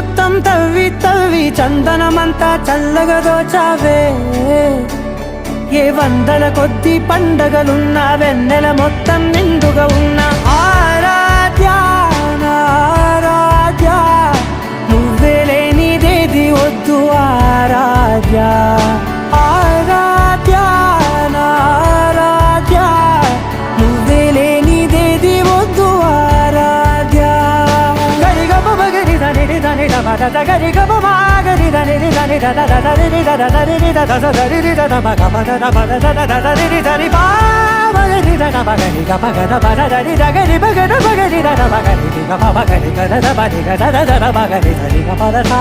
మొత్తం తవ్వి తవ్వి చందనమంతా చల్లగా దోచావే ఏ వందల కొద్ది పండగలున్న వెన్నెల మొత్తం నిండుగా ఉన్న ఆరాధ్య నా ఆరాధ్య నువ్వే లేనిదేది వద్దు ఆరాధ్య ఆరాధ్య నా ఆరాధ్య నువ్వే లేనిదేది వద్దు ఆరాధ్య గరిగ బగరి దని దని దమద గరిగ బగరి దని దని దద దరి దద దరి దద దరి దద బగ బద బద దద దరి దరి బా బగరి దద బగరి గ బగ బద దరి దగరి బగర బగరి దద బగరి గ బగరి గ దద బగరి గ దద దద బగరి దరి గ బద సా